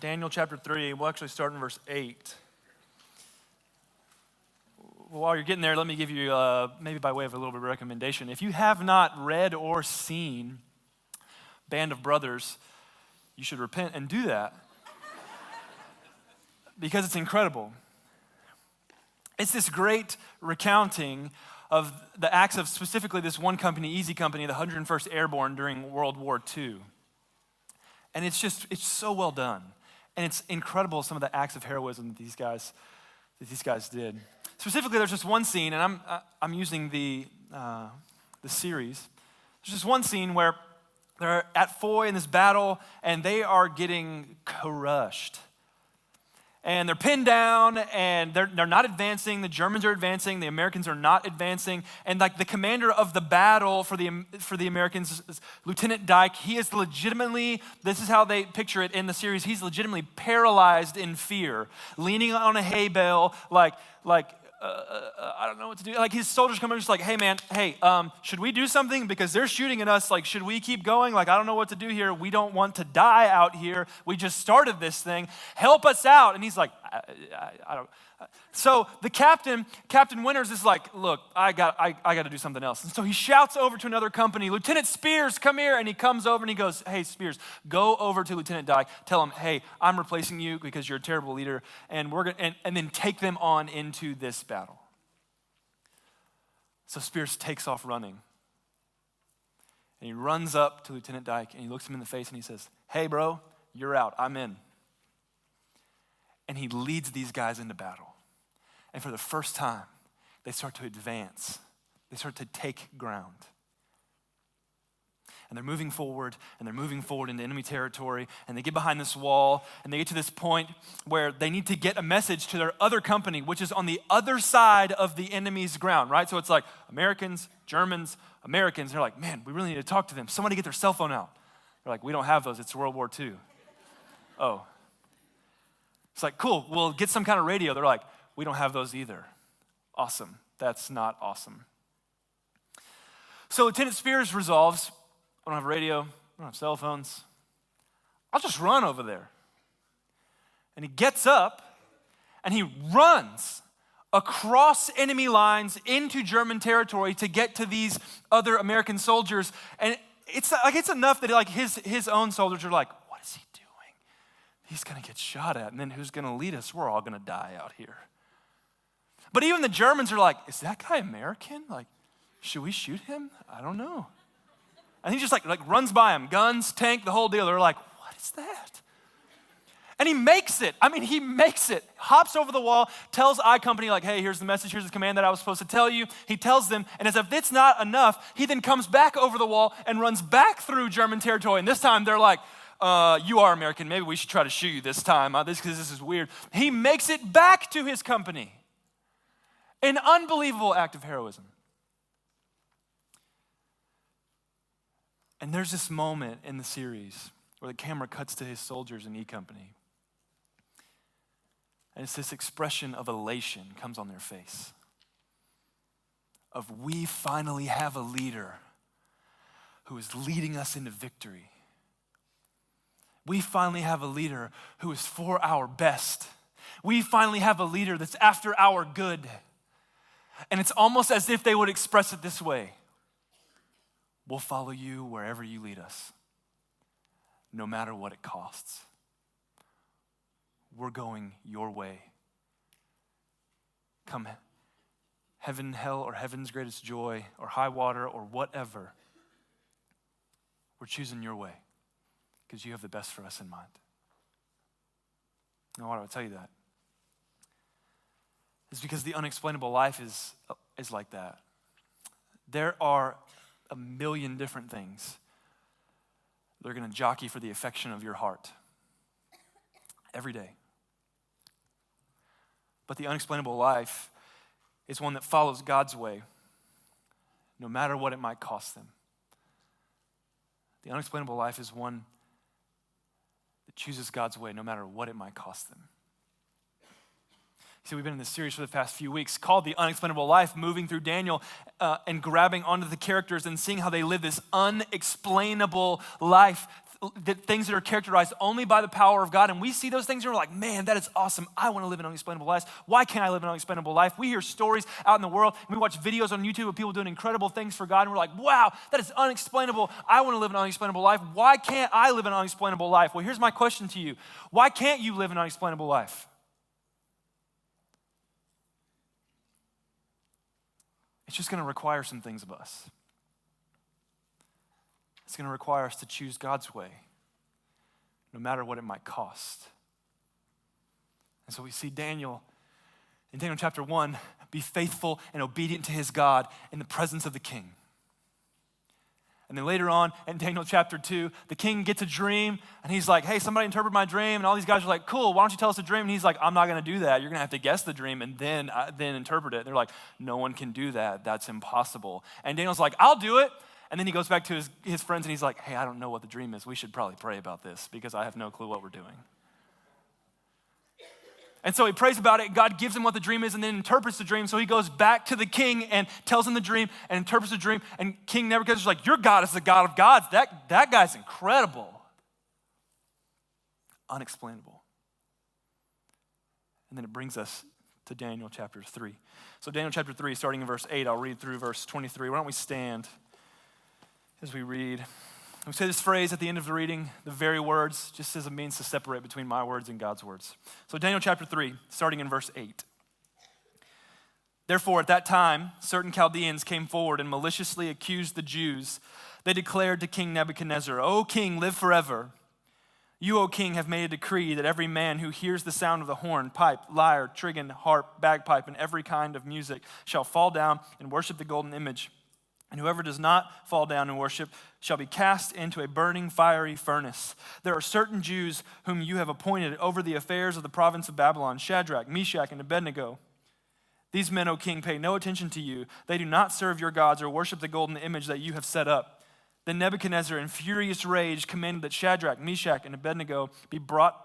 Daniel chapter 3. We'll actually start in verse 8. While you're getting there, let me give you, maybe by way of a little bit of recommendation. If you have not read or seen Band of Brothers, you should repent and do that because it's incredible. It's this great recounting of the acts of specifically this one company, Easy Company, the 101st Airborne during World War II. And it's so well done. And it's incredible some of the acts of heroism that these guys did. Specifically, there's just one scene, and I'm using the series. There's just one scene where they're at Foy in this battle, and they are getting crushed. And they're pinned down, and they're not advancing. The Germans are advancing. The Americans are not advancing. And like the commander of the battle for the Americans, Lieutenant Dyke, he is legitimately, this is how they picture it in the series, he's legitimately paralyzed in fear, leaning on a hay bale, I don't know what to do. Like his soldiers come in just like, hey man, should we do something? Because they're shooting at us. Like, should we keep going? Like, I don't know what to do here. We don't want to die out here. We just started this thing. Help us out. And he's like, I don't. So the Captain Winters is like, look, I got to do something else. And so he shouts over to another company, Lieutenant Spears, come here. And he comes over and he goes, hey, Spears, go over to Lieutenant Dyke. Tell him, hey, I'm replacing you because you're a terrible leader. And we're gonna, and then take them on into this battle. So Spears takes off running. And he runs up to Lieutenant Dyke and he looks him in the face and he says, hey, bro, you're out. I'm in. And he leads these guys into battle. And for the first time, they start to advance. They start to take ground. And they're moving forward, and they're moving forward into enemy territory, and they get behind this wall, and they get to this point where they need to get a message to their other company, which is on the other side of the enemy's ground, right? So it's like Americans, Germans, Americans. They're like, man, we really need to talk to them. Somebody get their cell phone out. They're like, we don't have those. It's World War II. Oh. It's like, cool, we'll get some kind of radio. They're like, we don't have those either. Awesome. That's not awesome. So Lieutenant Spears resolves, I don't have a radio, I don't have cell phones. I'll just run over there. And he gets up and he runs across enemy lines into German territory to get to these other American soldiers. And it's enough that like his own soldiers are like, what is he doing? He's gonna get shot at, and then who's gonna lead us? We're all gonna die out here. But even the Germans are like, is that guy American? Like, should we shoot him? I don't know. And he just like runs by him, guns, tank, the whole deal. They're like, what is that? And he makes it. Hops over the wall, tells I Company like, hey, here's the message, here's the command that I was supposed to tell you. He tells them, and as if it's not enough, he then comes back over the wall and runs back through German territory. And this time they're like, you are American, maybe we should try to shoot you this time, because this is weird. He makes it back to his company. An unbelievable act of heroism. And there's this moment in the series where the camera cuts to his soldiers in E Company. And it's this expression of elation comes on their face. Of we finally have a leader who is leading us into victory. We finally have a leader who is for our best. We finally have a leader that's after our good. And it's almost as if they would express it this way. We'll follow you wherever you lead us, no matter what it costs. We're going your way. Come heaven, hell, or heaven's greatest joy, or high water, or whatever. We're choosing your way because you have the best for us in mind. Now, why do I tell you that? It's because the unexplainable life is like that. There are a million different things that are going to jockey for the affection of your heart every day. But the unexplainable life is one that follows God's way, no matter what it might cost them. The unexplainable life is one that chooses God's way, no matter what it might cost them. See, we've been in this series for the past few weeks called The Unexplainable Life, moving through Daniel and grabbing onto the characters and seeing how they live this unexplainable life things that are characterized only by the power of God. And we see those things and we're like, man, that is awesome. I want to live an unexplainable life. Why can't I live an unexplainable life? We hear stories out in the world and we watch videos on YouTube of people doing incredible things for God. And we're like, wow, that is unexplainable. I want to live an unexplainable life. Why can't I live an unexplainable life? Well, here's my question to you. Why can't you live an unexplainable life? It's just going to require some things of us. It's going to require us to choose God's way, no matter what it might cost. And so we see Daniel, in Daniel chapter 1, be faithful and obedient to his God in the presence of the king. And then later on, in Daniel chapter 2, the king gets a dream, and he's like, hey, somebody interpret my dream. And all these guys are like, cool, why don't you tell us the dream? And he's like, I'm not going to do that. You're going to have to guess the dream and then interpret it. And they're like, no one can do that. That's impossible. And Daniel's like, I'll do it. And then he goes back to his friends and he's like, hey, I don't know what the dream is. We should probably pray about this because I have no clue what we're doing. And so he prays about it. God gives him what the dream is and then interprets the dream. So he goes back to the king and tells him the dream and interprets the dream. And King Nebuchadnezzar's like, your God is the God of gods. That guy's incredible. Unexplainable. And then it brings us to Daniel chapter 3. So Daniel chapter 3, starting in verse 8, I'll read through verse 23. Why don't we stand as we read? We say this phrase at the end of the reading, the very words, just as a means to separate between my words and God's words. So Daniel chapter 3, starting in verse 8. Therefore, at that time, certain Chaldeans came forward and maliciously accused the Jews. They declared to King Nebuchadnezzar, O king, live forever. You, O king, have made a decree that every man who hears the sound of the horn, pipe, lyre, trigon, harp, bagpipe, and every kind of music shall fall down and worship the golden image. And whoever does not fall down and worship shall be cast into a burning fiery furnace. There are certain Jews whom you have appointed over the affairs of the province of Babylon, Shadrach, Meshach, and Abednego. These men, O king, pay no attention to you. They do not serve your gods or worship the golden image that you have set up. Then Nebuchadnezzar, in furious rage, commanded that Shadrach, Meshach, and Abednego be brought.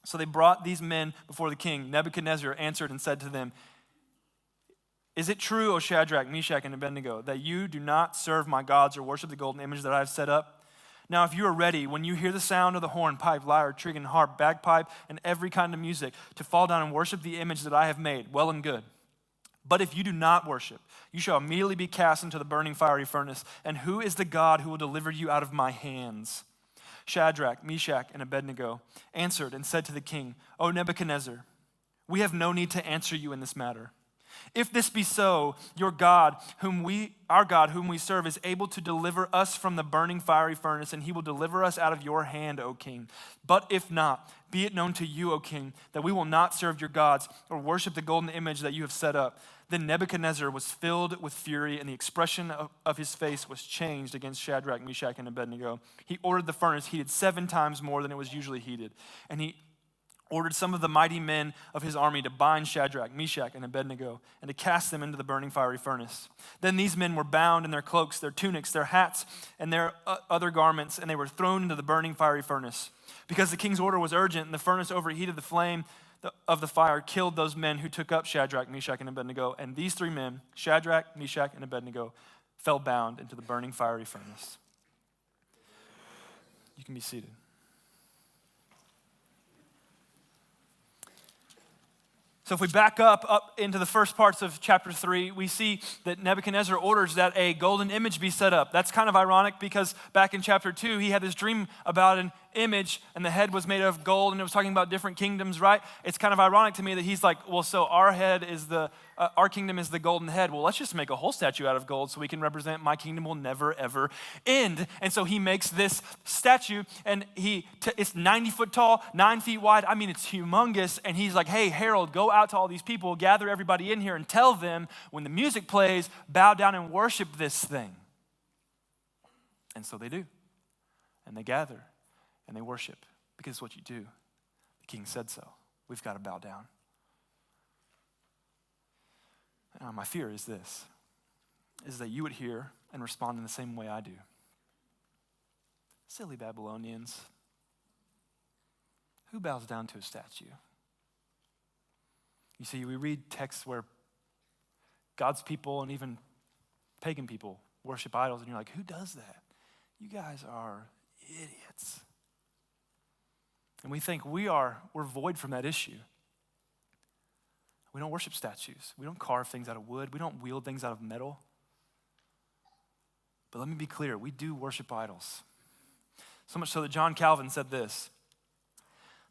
So they brought these men before the king. Nebuchadnezzar answered and said to them, is it true, O Shadrach, Meshach, and Abednego, that you do not serve my gods or worship the golden image that I have set up? Now, if you are ready, when you hear the sound of the horn, pipe, lyre, trigon, harp, bagpipe, and every kind of music, to fall down and worship the image that I have made, well and good. But if you do not worship, you shall immediately be cast into the burning fiery furnace. And who is the God who will deliver you out of my hands? Shadrach, Meshach, and Abednego answered and said to the king, O Nebuchadnezzar, we have no need to answer you in this matter. If this be so, our God, whom we serve, is able to deliver us from the burning fiery furnace, and he will deliver us out of your hand, O king. But if not, be it known to you, O king, that we will not serve your gods or worship the golden image that you have set up. Then Nebuchadnezzar was filled with fury, and the expression of his face was changed against Shadrach, Meshach, and Abednego. He ordered the furnace heated 7 times more than it was usually heated, and he ordered some of the mighty men of his army to bind Shadrach, Meshach, and Abednego, and to cast them into the burning fiery furnace. Then these men were bound in their cloaks, their tunics, their hats, and their other garments, and they were thrown into the burning fiery furnace. Because the king's order was urgent, and the furnace overheated, the flame of the fire killed those men who took up Shadrach, Meshach, and Abednego. And these 3 men, Shadrach, Meshach, and Abednego, fell bound into the burning fiery furnace. You can be seated. So if we back up into the first parts of chapter 3, we see that Nebuchadnezzar orders that a golden image be set up. That's kind of ironic because back in chapter 2, he had this dream about an image and the head was made of gold and it was talking about different kingdoms, right? It's kind of ironic to me that he's like, well, so our kingdom is the golden head. Well, let's just make a whole statue out of gold so we can represent my kingdom will never, ever end. And so he makes this statue and it's 90 foot tall, 9 feet wide. I mean, it's humongous. And he's like, hey, Harold, go out to all these people, gather everybody in here and tell them when the music plays, bow down and worship this thing. And so they do. And they gather and they worship because it's what you do. The king said so. We've got to bow down. My fear is this, is that you would hear and respond in the same way I do. Silly Babylonians. Who bows down to a statue? You see, we read texts where God's people and even pagan people worship idols, and you're like, who does that? You guys are idiots. And we think we're void from that issue. We don't worship statues. We don't carve things out of wood. We don't wield things out of metal. But let me be clear, we do worship idols. So much so that John Calvin said this: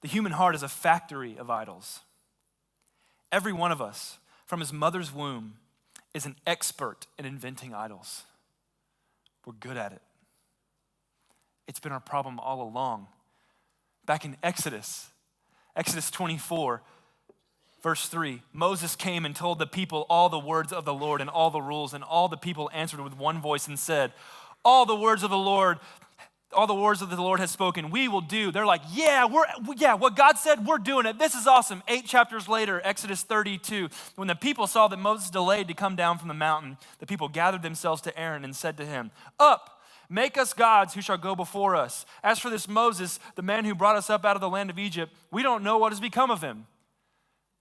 the human heart is a factory of idols. Every one of us, from his mother's womb, is an expert in inventing idols. We're good at it. It's been our problem all along. Back in Exodus 24, verse 3, Moses came and told the people all the words of the Lord and all the rules, and all the people answered with one voice and said, all the words of the Lord has spoken, we will do. They're like, yeah, what God said, we're doing it. This is awesome. 8 chapters later, Exodus 32, when the people saw that Moses delayed to come down from the mountain, the people gathered themselves to Aaron and said to him, up, make us gods who shall go before us. As for this Moses, the man who brought us up out of the land of Egypt, we don't know what has become of him.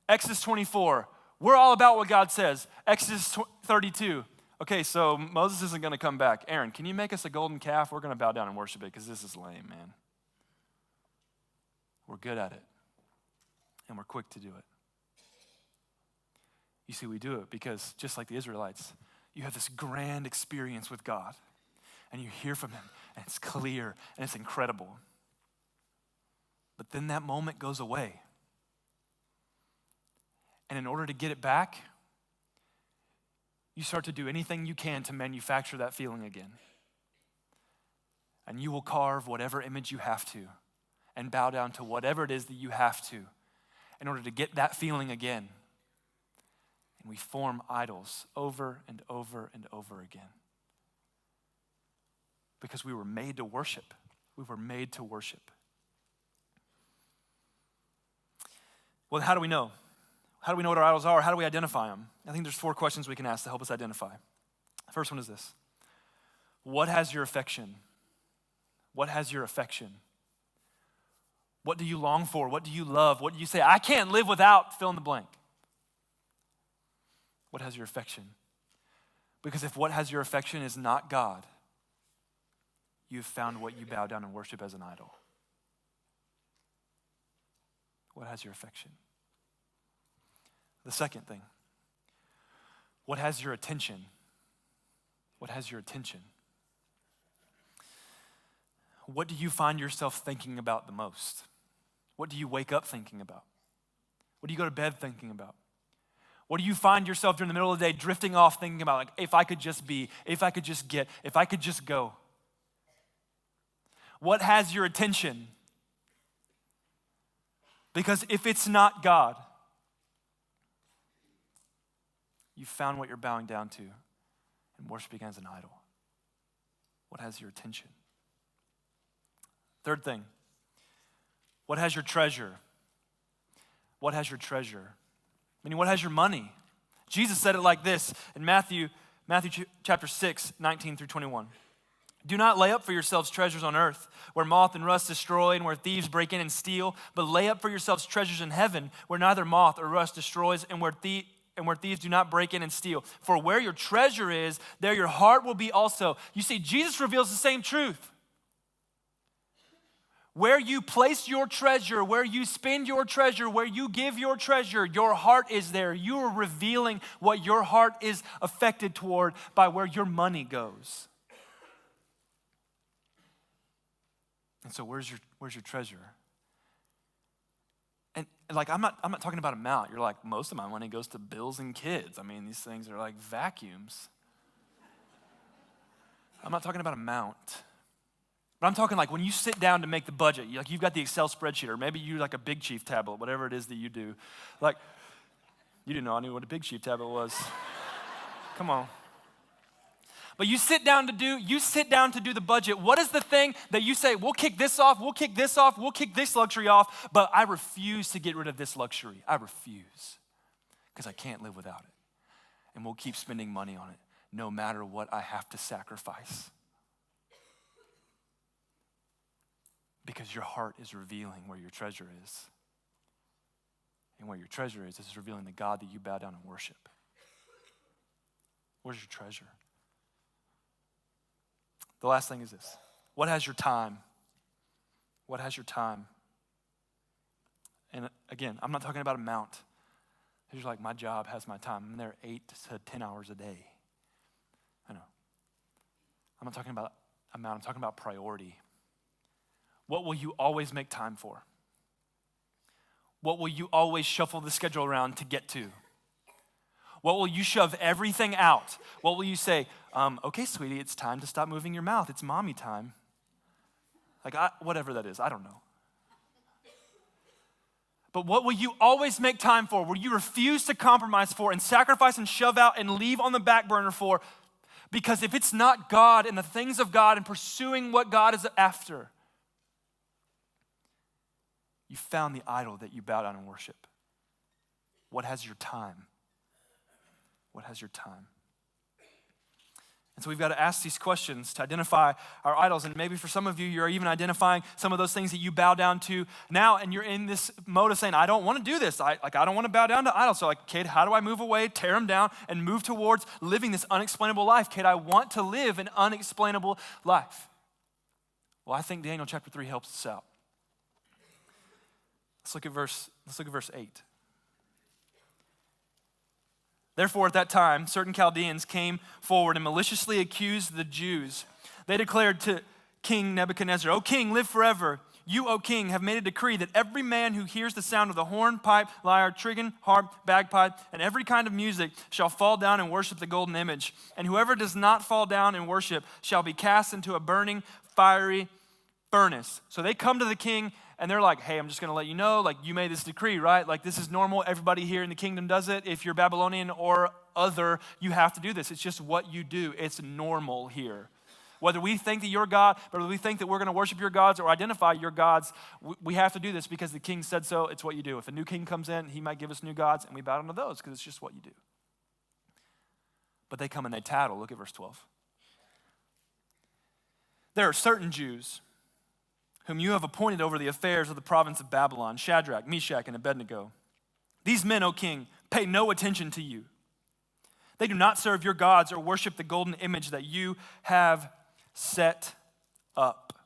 Exodus 24, we're all about what God says. Exodus 32, okay, so Moses isn't going to come back. Aaron, can you make us a golden calf? We're going to bow down and worship it because this is lame, man. We're good at it, and we're quick to do it. You see, we do it because just like the Israelites, you have this grand experience with God, and you hear from him, and it's clear, and it's incredible. But then that moment goes away. And in order to get it back, you start to do anything you can to manufacture that feeling again. And you will carve whatever image you have to and bow down to whatever it is that you have to in order to get that feeling again. And we form idols over and over and over again. Because we were made to worship. We were made to worship. Well, how do we know? How do we know what our idols are? How do we identify them? I think there's 4 questions we can ask to help us identify. The first one is this: what has your affection? What has your affection? What do you long for? What do you love? What do you say, I can't live without fill in the blank? What has your affection? Because if what has your affection is not God, you've found what you bow down and worship as an idol. What has your affection? The second thing, what has your attention? What has your attention? What do you find yourself thinking about the most? What do you wake up thinking about? What do you go to bed thinking about? What do you find yourself during the middle of the day drifting off thinking about, like, if I could just be, if I could just get, if I could just go? What has your attention? Because if it's not God, you found what you're bowing down to and worshiping as an idol. What has your attention? Third thing, what has your treasure? What has your treasure? Meaning, what has your money? Jesus said it like this in Matthew chapter 6, 19 through 21. Do not lay up for yourselves treasures on earth, where moth and rust destroy and where thieves break in and steal, but lay up for yourselves treasures in heaven, where neither moth or rust destroys and where thieves do not break in and steal. For where your treasure is, there your heart will be also. You see, Jesus reveals the same truth. Where you place your treasure, where you spend your treasure, where you give your treasure, your heart is there. You are revealing what your heart is affected toward by where your money goes. And so where's your treasure? And like, I'm not talking about amount. You're like, most of my money goes to bills and kids. I mean, these things are like vacuums. I'm not talking about amount. But I'm talking like when you sit down to make the budget, you've got the Excel spreadsheet, or maybe you like a Big Chief tablet, whatever it is that you do. Like, you didn't know I knew what a Big Chief tablet was. Come on. But you sit down to do the budget. What is the thing that you say, we'll kick this off, we'll kick this off, we'll kick this luxury off, but I refuse to get rid of this luxury. I refuse, because I can't live without it. And we'll keep spending money on it, no matter what I have to sacrifice. Because your heart is revealing where your treasure is. And where your treasure is revealing the God that you bow down and worship. Where's your treasure? The last thing is this. What has your time? What has your time? And again, I'm not talking about amount. You're like, my job has my time. I'm there 8 to 10 hours a day. I know. I'm not talking about amount. I'm talking about priority. What will you always make time for? What will you always shuffle the schedule around to get to? What will you shove everything out? What will you say, okay, sweetie, it's time to stop moving your mouth. It's mommy time. Like, whatever that is, I don't know. But what will you always make time for? Will you refuse to compromise for and sacrifice and shove out and leave on the back burner for? Because if it's not God and the things of God and pursuing what God is after, you found the idol that you bow down and worship. What has your time? What has your time? And so we've got to ask these questions to identify our idols. And maybe for some of you, you're even identifying some of those things that you bow down to now, and you're in this mode of saying, I don't want to do this. I don't want to bow down to idols. So Kade, how do I move away, tear them down, and move towards living this unexplainable life? Kade, I want to live an unexplainable life. Well, I think Daniel chapter 3 helps us out. Let's look at verse 8. Therefore, at that time, certain Chaldeans came forward and maliciously accused the Jews. They declared to King Nebuchadnezzar, O king, live forever. You, O king, have made a decree that every man who hears the sound of the horn, pipe, lyre, trigon, harp, bagpipe, and every kind of music shall fall down and worship the golden image. And whoever does not fall down and worship shall be cast into a burning, fiery furnace. So they come to the king and they're like, hey, I'm just going to let you know, like, you made this decree, right? Like, this is normal. Everybody here in the kingdom does it. If you're Babylonian or other, you have to do this. It's just what you do. It's normal here. Whether we think that you're God, whether we think that we're going to worship your gods or identify your gods, we have to do this because the king said so. It's what you do. If a new king comes in, he might give us new gods, and we bow down to those because it's just what you do. But they come and they tattle. Look at verse 12. There are certain Jews whom you have appointed over the affairs of the province of Babylon, Shadrach, Meshach, and Abednego. These men, O king, pay no attention to you. They do not serve your gods or worship the golden image that you have set up.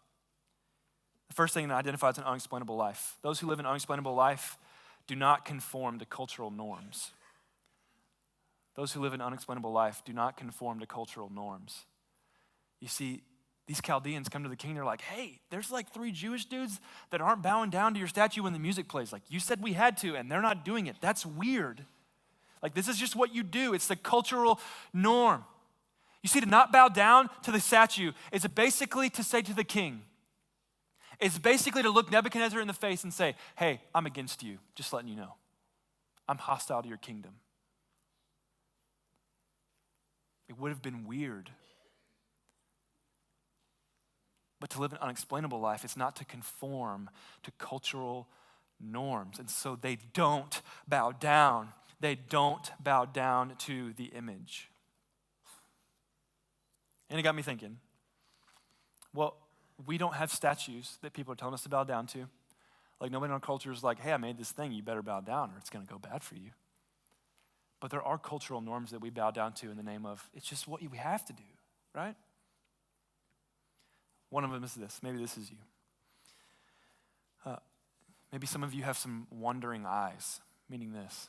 The first thing that identifies an unexplainable life. Those who live an unexplainable life do not conform to cultural norms. Those who live an unexplainable life do not conform to cultural norms. You see, these Chaldeans come to the king, they're like, hey, there's like 3 Jewish dudes that aren't bowing down to your statue when the music plays. Like, you said we had to, and they're not doing it. That's weird. Like, this is just what you do. It's the cultural norm. You see, to not bow down to the statue is basically to say to the king, it's basically to look Nebuchadnezzar in the face and say, hey, I'm against you, just letting you know. I'm hostile to your kingdom. It would have been weird. But to live an unexplainable life is not to conform to cultural norms. And so they don't bow down. They don't bow down to the image. And it got me thinking, well, we don't have statues that people are telling us to bow down to. Like, nobody in our culture is like, hey, I made this thing, you better bow down or it's going to go bad for you. But there are cultural norms that we bow down to in the name of, it's just what we have to do, right? One of them is this. Maybe this is you. Maybe some of you have some wandering eyes, meaning this.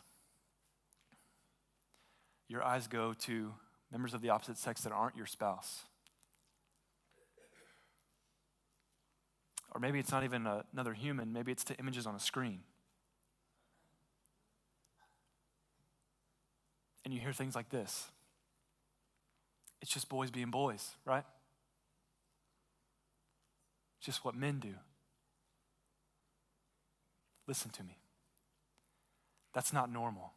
Your eyes go to members of the opposite sex that aren't your spouse. Or maybe it's not even another human. Maybe it's to images on a screen. And you hear things like this. It's just boys being boys, right? It's just what men do. Listen to me. That's not normal.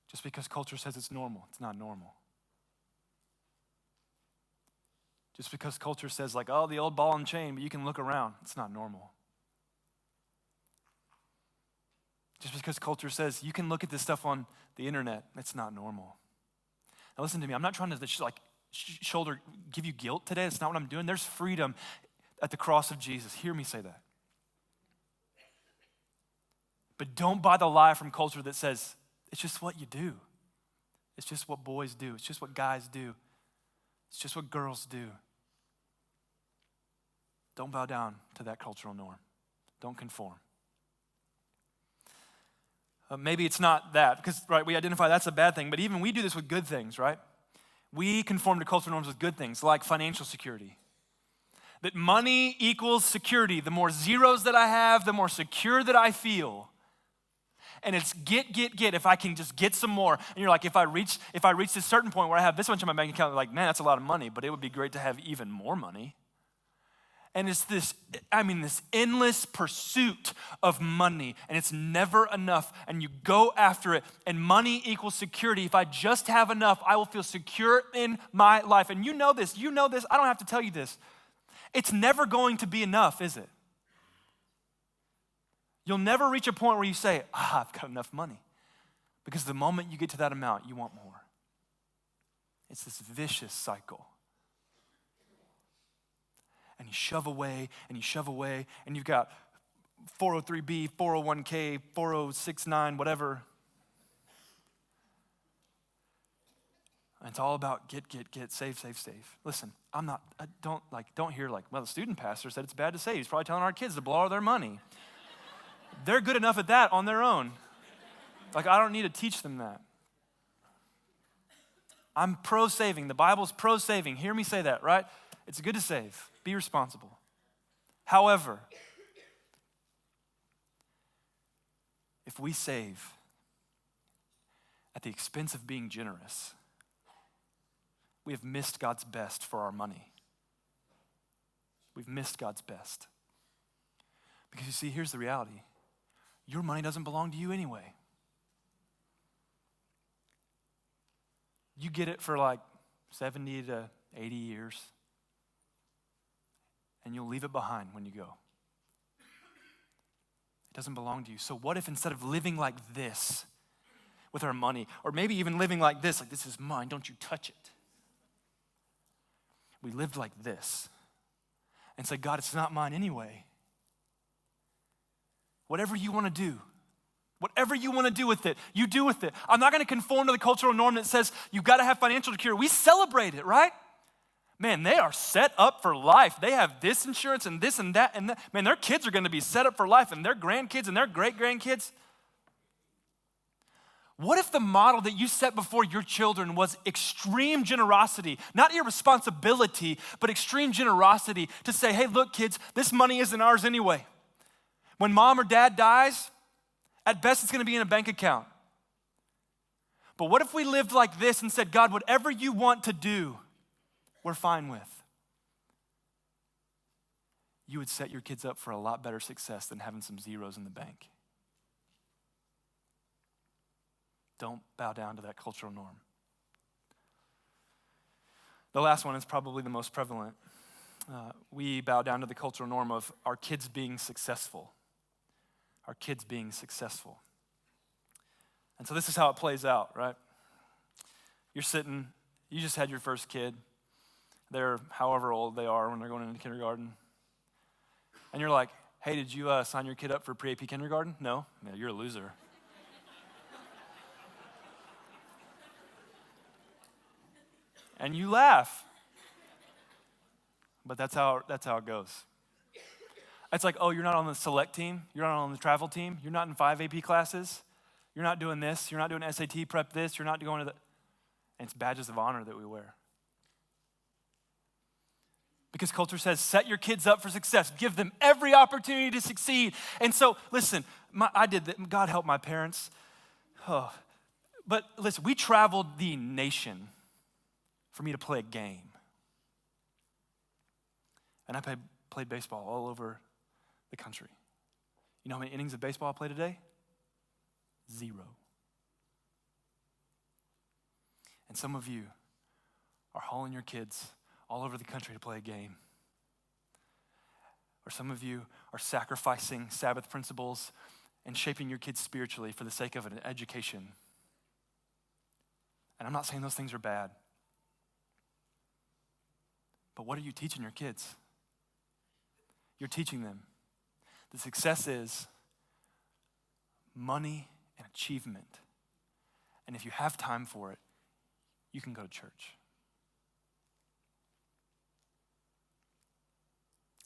Just because culture says it's normal, it's not normal. Just because culture says like, oh, the old ball and chain, but you can look around, it's not normal. Just because culture says you can look at this stuff on the internet, it's not normal. Now listen to me, I'm not trying to give you guilt today. That's not what I'm doing. There's freedom at the cross of Jesus. Hear me say that. But don't buy the lie from culture that says, it's just what you do. It's just what boys do. It's just what guys do. It's just what girls do. Don't bow down to that cultural norm. Don't conform. Maybe it's not that, because right, we identify that's a bad thing, but even we do this with good things, right? We conform to cultural norms with good things, like financial security. That money equals security. The more zeros that I have, the more secure that I feel. And it's get. If I can just get some more. And you're like, if I reach this certain point where I have this much in my bank account, like, man, that's a lot of money, but it would be great to have even more money. And it's this endless pursuit of money, and it's never enough, and you go after it, and money equals security. If I just have enough, I will feel secure in my life. And you know this, I don't have to tell you this. It's never going to be enough, is it? You'll never reach a point where you say, I've got enough money. Because the moment you get to that amount, you want more. It's this vicious cycle. And you shove away, and you've got 403B, 401k, 4069, whatever. And it's all about get, save. Listen, don't hear like, well, the student pastor said it's bad to save. He's probably telling our kids to blow all their money. They're good enough at that on their own. Like, I don't need to teach them that. I'm pro-saving. The Bible's pro-saving. Hear me say that, right? It's good to save. Be responsible. However, if we save at the expense of being generous, we have missed God's best for our money. We've missed God's best. Because you see, here's the reality. Your money doesn't belong to you anyway. You get it for like 70 to 80 years. And you'll leave it behind when you go. It doesn't belong to you. So what if instead of living like this with our money, or maybe even living like this is mine, don't you touch it. We lived like this and said, God, it's not mine anyway. Whatever you want to do with it, you do with it. I'm not going to conform to the cultural norm that says you've got to have financial security. We celebrate it, right? Man, they are set up for life. They have this insurance and this and that and that. Man, their kids are going to be set up for life, and their grandkids and their great-grandkids. What if the model that you set before your children was extreme generosity, not irresponsibility, but extreme generosity to say, hey, look, kids, this money isn't ours anyway. When mom or dad dies, at best it's going to be in a bank account. But what if we lived like this and said, God, whatever you want to do, we're fine with. You would set your kids up for a lot better success than having some zeros in the bank. Don't bow down to that cultural norm. The last one is probably the most prevalent. We bow down to the cultural norm of our kids being successful. Our kids being successful. And so this is how it plays out, right? You just had your first kid. They're however old they are when they're going into kindergarten. And you're like, hey, did you sign your kid up for pre-AP kindergarten? No? Yeah, you're a loser. And you laugh. But that's how it goes. It's like, oh, you're not on the select team. You're not on the travel team. You're not in 5 AP classes. You're not doing this. You're not doing SAT prep this. You're not going to the... And it's badges of honor that we wear. Because culture says, set your kids up for success. Give them every opportunity to succeed. And so, listen, I did that. God help my parents. Oh. But listen, we traveled the nation for me to play a game. And I played baseball all over the country. You know how many innings of baseball I played today? 0. And some of you are hauling your kids all over the country to play a game. Or some of you are sacrificing Sabbath principles and shaping your kids spiritually for the sake of an education. And I'm not saying those things are bad. But what are you teaching your kids? You're teaching them that success is money and achievement. And if you have time for it, you can go to church.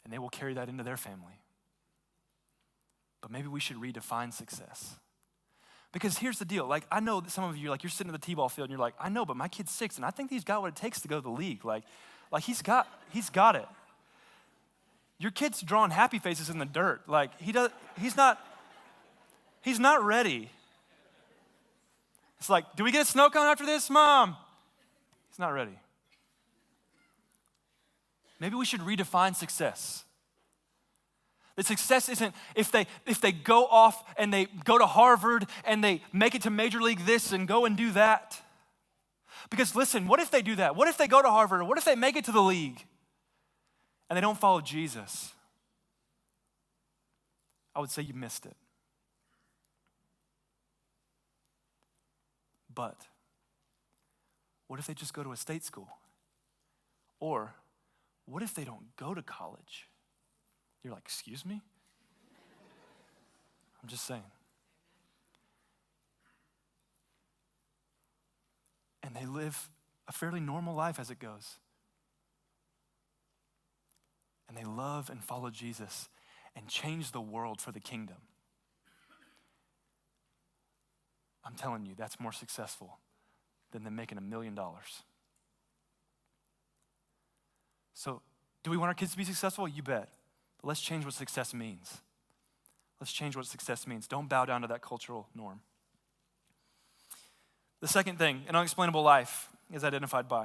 And they will carry that into their family. but maybe we should redefine success. Because here's the deal. Like, I know that some of you, like, you're sitting at the t-ball field and you're like, I know, but my kid's 6 and I think he's got what it takes to go to the league. Like he's got it. Your kid's drawing happy faces in the dirt. Like, he's not ready. It's like, do we get a snow cone after this, Mom? He's not ready. Maybe we should redefine success. That success isn't if they go off and they go to Harvard and they make it to Major League this and go and do that. Because listen, what if they do that? What if they go to Harvard? Or what if they make it to the league and they don't follow Jesus? I would say you missed it. But what if they just go to a state school? Or what if they don't go to college? You're like, excuse me? I'm just saying. And they live a fairly normal life as it goes. And they love and follow Jesus and change the world for the kingdom. I'm telling you, that's more successful than them making $1 million. So, do we want our kids to be successful? You bet. But let's change what success means. Let's change what success means. Don't bow down to that cultural norm. The second thing, an unexplainable life is identified by.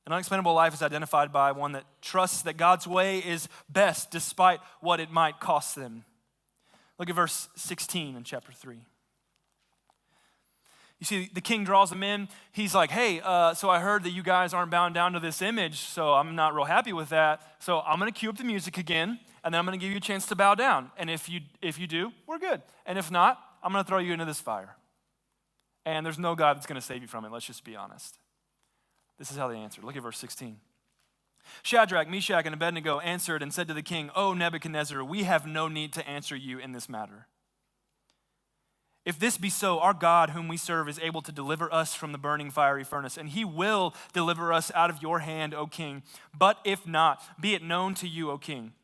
An unexplainable life is identified by one that trusts that God's way is best despite what it might cost them. Look at verse 16 in chapter 3. You see, the king draws them in. He's like, hey, so I heard that you guys aren't bound down to this image, so I'm not real happy with that. So I'm going to cue up the music again, and then I'm going to give you a chance to bow down. And if you do, we're good. And if not, I'm going to throw you into this fire. And there's no God that's going to save you from it. Let's just be honest. This is how they answered. Look at verse 16. Shadrach, Meshach, and Abednego answered and said to the king, O Nebuchadnezzar, we have no need to answer you in this matter. If this be so, our God whom we serve is able to deliver us from the burning fiery furnace, and he will deliver us out of your hand, O king. But if not, be it known to you, O king,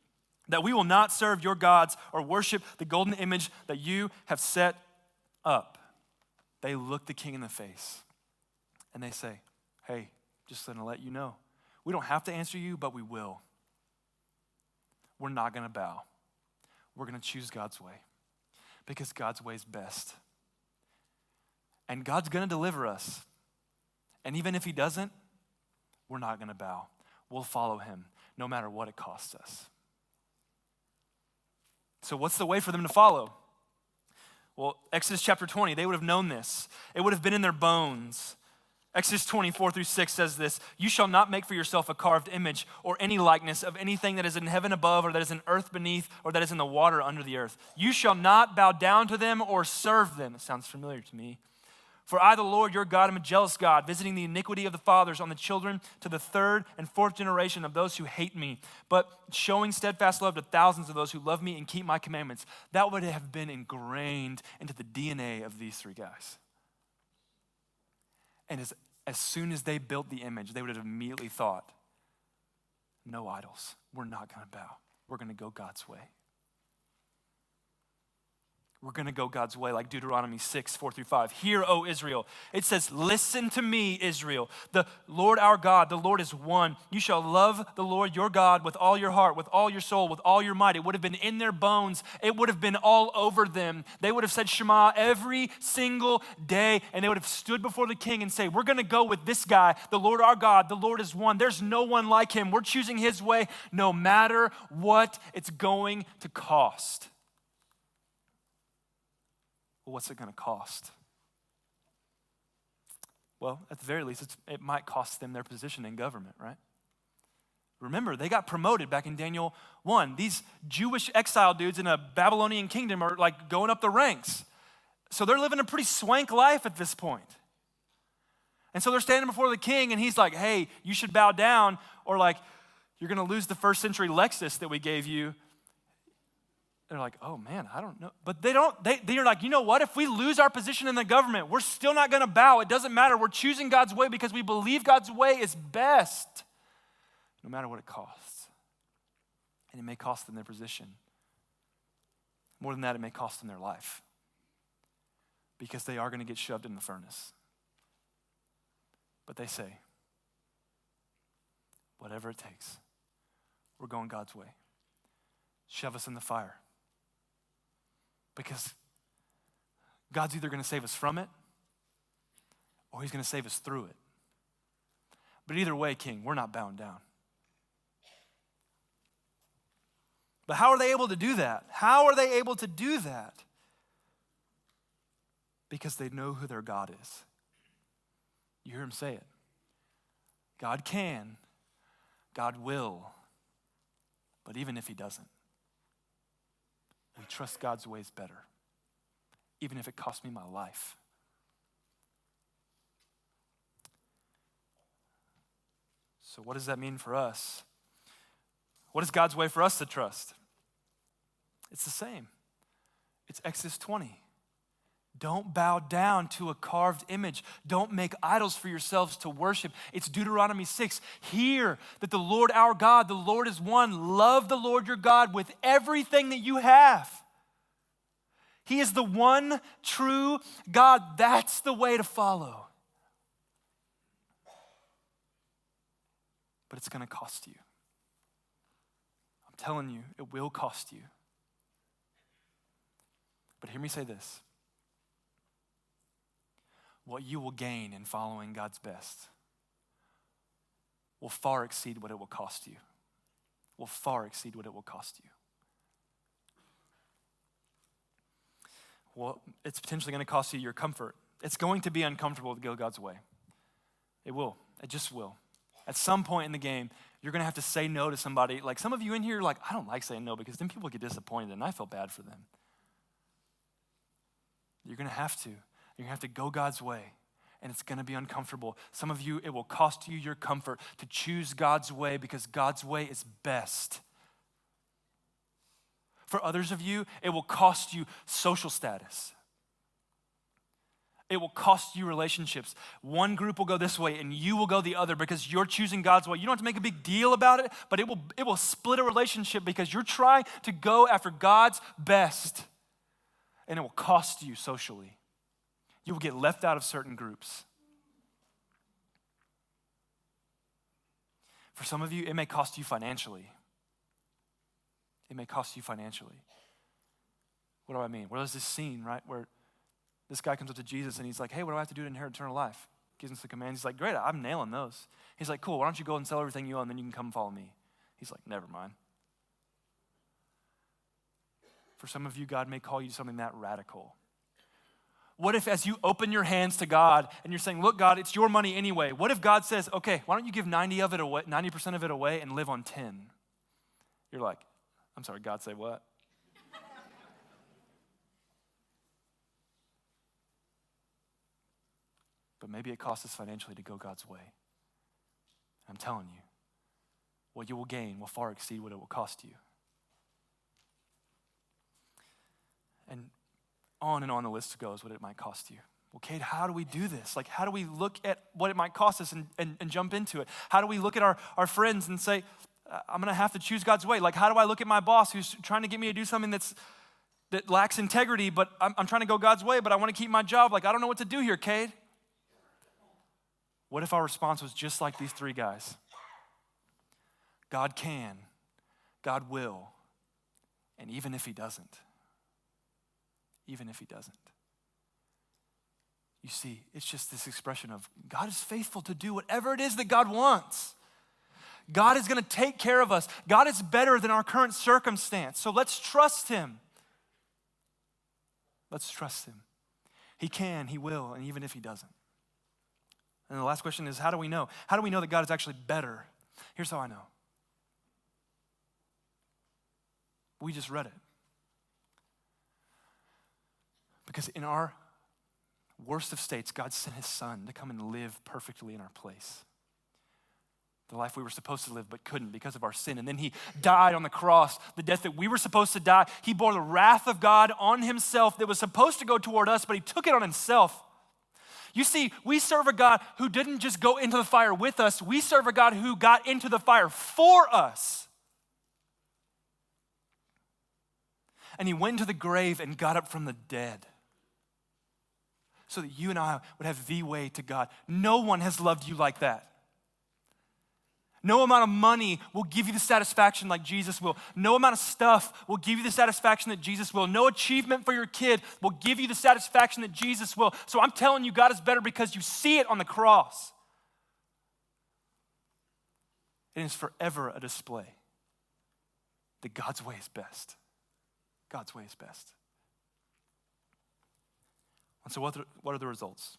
that we will not serve your gods or worship the golden image that you have set up. They look the king in the face, and they say, hey, just going to let you know, we don't have to answer you, but we will. We're not going to bow. We're going to choose God's way. Because God's way is best. And God's going to deliver us. And even if he doesn't, we're not going to bow. We'll follow him no matter what it costs us. So what's the way for them to follow? Well, Exodus chapter 20, they would have known this. It would have been in their bones. Exodus 24-6 says this, you shall not make for yourself a carved image or any likeness of anything that is in heaven above or that is in earth beneath or that is in the water under the earth. You shall not bow down to them or serve them. It sounds familiar to me. For I, the Lord, your God, am a jealous God, visiting the iniquity of the fathers on the children to the 3rd and 4th generation of those who hate me, but showing steadfast love to thousands of those who love me and keep my commandments. That would have been ingrained into the DNA of these 3 guys. And as soon as they built the image, they would have immediately thought, no idols. We're not going to bow. We're going to go God's way. We're going to go God's way, like Deuteronomy 6:4-5. Hear, O Israel. It says, listen to me, Israel. The Lord our God, the Lord is one. You shall love the Lord your God with all your heart, with all your soul, with all your might. It would have been in their bones. It would have been all over them. They would have said Shema every single day, and they would have stood before the king and say, we're going to go with this guy, the Lord our God. The Lord is one. There's no one like him. We're choosing his way no matter what it's going to cost. Well, what's it going to cost? Well, at the very least, it might cost them their position in government, right? Remember, they got promoted back in Daniel 1. These Jewish exile dudes in a Babylonian kingdom are like going up the ranks. So they're living a pretty swank life at this point. And so they're standing before the king and he's like, hey, you should bow down or like, you're going to lose the 1st century Lexus that we gave you. They're like, oh man, I don't know. But they're like, you know what? If we lose our position in the government, we're still not going to bow. It doesn't matter. We're choosing God's way because we believe God's way is best, no matter what it costs. And it may cost them their position. More than that, it may cost them their life because they are going to get shoved in the furnace. But they say, whatever it takes, we're going God's way. Shove us in the fire. Because God's either going to save us from it or he's going to save us through it. But either way, King, we're not bound down. But how are they able to do that? How are they able to do that? Because they know who their God is. You hear him say it. God can, God will, but even if he doesn't, we trust God's ways better, even if it costs me my life. So what does that mean for us? What is God's way for us to trust? It's the same. It's Exodus 20. Don't bow down to a carved image. Don't make idols for yourselves to worship. It's Deuteronomy 6. Hear that the Lord our God, the Lord is one. Love the Lord your God with everything that you have. He is the one true God. That's the way to follow. But it's going to cost you. I'm telling you, it will cost you. But hear me say this. What you will gain in following God's best will far exceed what it will cost you. Will far exceed what it will cost you. Well, it's potentially going to cost you your comfort. It's going to be uncomfortable to go God's way. It will. It just will. At some point in the game, you're going to have to say no to somebody. Like some of you in here are like, I don't like saying no because then people get disappointed and I feel bad for them. You're going to have to. You're going to have to go God's way, and it's going to be uncomfortable. Some of you, it will cost you your comfort to choose God's way because God's way is best. For others of you, it will cost you social status. It will cost you relationships. One group will go this way, and you will go the other because you're choosing God's way. You don't have to make a big deal about it, but it will split a relationship because you're trying to go after God's best, and it will cost you socially. You will get left out of certain groups. For some of you, it may cost you financially. It may cost you financially. What do I mean? Well, there's this scene, right, where this guy comes up to Jesus and he's like, hey, what do I have to do to inherit eternal life? Gives him some commands. He's like, great, I'm nailing those. He's like, cool, why don't you go and sell everything you own, then you can come follow me. He's like, never mind. For some of you, God may call you to something that radical. What if as you open your hands to God and you're saying, look, God, it's your money anyway. What if God says, okay, why don't you give 90% of it away and live on 10? You're like, I'm sorry, God say what? But maybe it costs us financially to go God's way. I'm telling you, what you will gain will far exceed what it will cost you. And on the list goes what it might cost you. Well, Kade, how do we do this? Like, how do we look at what it might cost us and jump into it? How do we look at our friends and say, I'm going to have to choose God's way? Like, how do I look at my boss who's trying to get me to do something that lacks integrity, but I'm trying to go God's way, but I want to keep my job? Like, I don't know what to do here, Kade. What if our response was just like these three guys? God can, God will, and even if he doesn't, you see, it's just this expression of God is faithful to do whatever it is that God wants. God is going to take care of us. God is better than our current circumstance. So let's trust him. Let's trust him. He can, he will, and even if he doesn't. And the last question is, how do we know? How do we know that God is actually better? Here's how I know. We just read it. Because in our worst of states, God sent his son to come and live perfectly in our place. The life we were supposed to live but couldn't because of our sin. And then he died on the cross, the death that we were supposed to die. He bore the wrath of God on himself that was supposed to go toward us, but he took it on himself. You see, we serve a God who didn't just go into the fire with us. We serve a God who got into the fire for us. and he went into the grave and got up from the dead so that you and I would have the way to God. No one has loved you like that. No amount of money will give you the satisfaction like Jesus will. No amount of stuff will give you the satisfaction that Jesus will. No achievement for your kid will give you the satisfaction that Jesus will. So I'm telling you, God is better because you see it on the cross. It is forever a display that God's way is best. God's way is best. And so what are the results?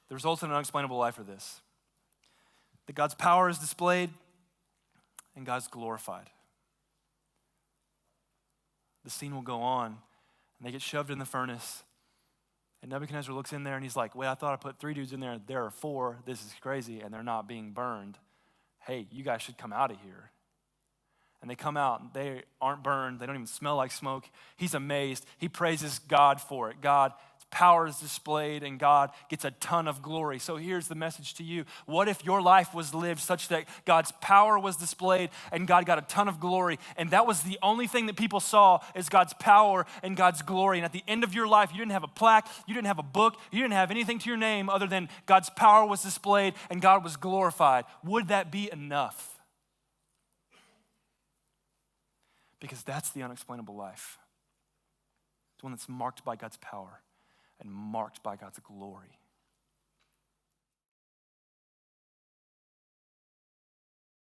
The results in an unexplainable life are this: that God's power is displayed and God's glorified. The scene will go on, and they get shoved in the furnace, and Nebuchadnezzar looks in there and he's like, wait, I thought I put 3 dudes in there. There are 4. This is crazy, and they're not being burned. Hey, you guys should come out of here. And they come out, and they aren't burned. They don't even smell like smoke. He's amazed. He praises God for it. God's power is displayed, and God gets a ton of glory. So here's the message to you. What if your life was lived such that God's power was displayed and God got a ton of glory, and that was the only thing that people saw is God's power and God's glory, and at the end of your life, you didn't have a plaque, you didn't have a book, you didn't have anything to your name other than God's power was displayed and God was glorified? Would that be enough? Because that's the unexplainable life. It's one that's marked by God's power and marked by God's glory.